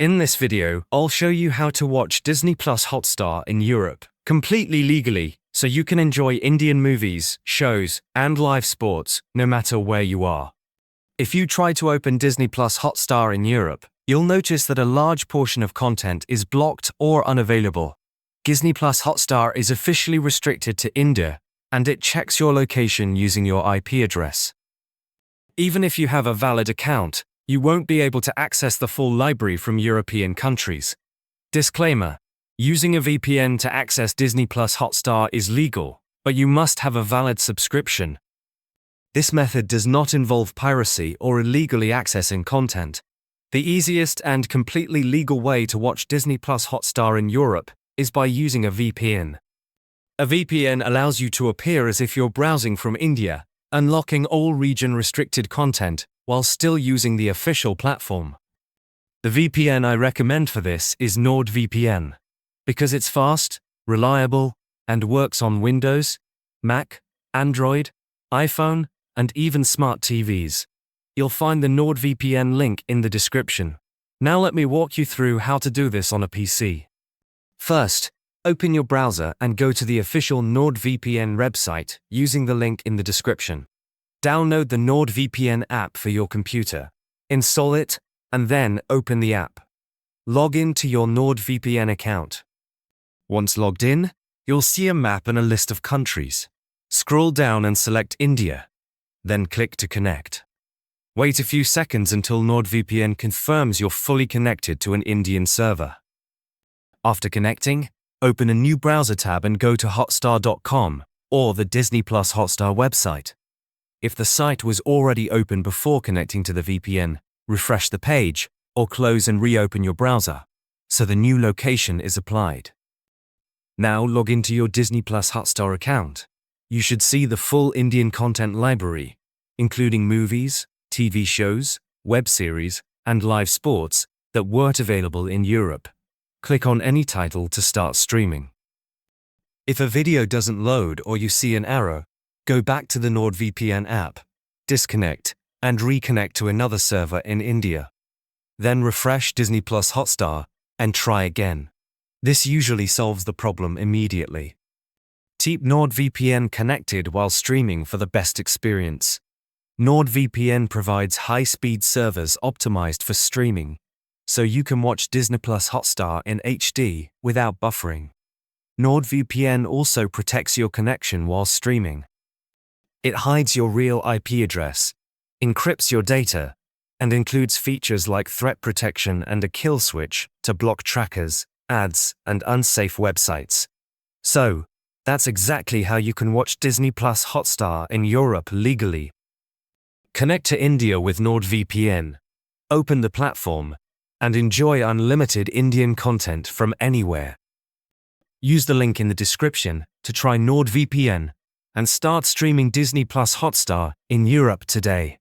In this video, I'll show you how to watch Disney Plus Hotstar in Europe, completely legally, so you can enjoy Indian movies, shows, and live sports, no matter where you are. If you try to open Disney Plus Hotstar in Europe, you'll notice that a large portion of content is blocked or unavailable. Disney Plus Hotstar is officially restricted to India, and it checks your location using your IP address. Even if you have a valid account, you won't be able to access the full library from European countries. Disclaimer: using a VPN to access Disney Plus Hotstar is legal, but you must have a valid subscription. This method does not involve piracy or illegally accessing content. The easiest and completely legal way to watch Disney Plus Hotstar in Europe is by using a VPN. A VPN allows you to appear as if you're browsing from India, unlocking all region-restricted content while still using the official platform. The VPN I recommend for this is NordVPN, because it's fast, reliable, and works on Windows, Mac, Android, iPhone, and even smart TVs. You'll find the NordVPN link in the description. Now let me walk you through how to do this on a PC. First, open your browser and go to the official NordVPN website using the link in the description. Download the NordVPN app for your computer, install it, and then open the app. Log in to your NordVPN account. Once logged in, you'll see a map and a list of countries. Scroll down and select India, then click to connect. Wait a few seconds until NordVPN confirms you're fully connected to an Indian server. After connecting, open a new browser tab and go to hotstar.com or the Disney Plus Hotstar website. If the site was already open before connecting to the VPN, refresh the page or close and reopen your browser, so the new location is applied. Now log into your Disney Plus Hotstar account. You should see the full Indian content library, including movies, TV shows, web series, and live sports that weren't available in Europe. Click on any title to start streaming. If a video doesn't load or you see an error, go back to the NordVPN app, disconnect, and reconnect to another server in India. Then refresh Disney Plus Hotstar and try again. This usually solves the problem immediately. Keep NordVPN connected while streaming for the best experience. NordVPN provides high-speed servers optimized for streaming, so you can watch Disney Plus Hotstar in HD without buffering. NordVPN also protects your connection while streaming. It hides your real IP address, encrypts your data, and includes features like threat protection and a kill switch to block trackers, ads, and unsafe websites. So, that's exactly how you can watch Disney Plus Hotstar in Europe legally. Connect to India with NordVPN, open the platform, and enjoy unlimited Indian content from anywhere. Use the link in the description to try NordVPN and start streaming Disney Plus Hotstar in Europe today.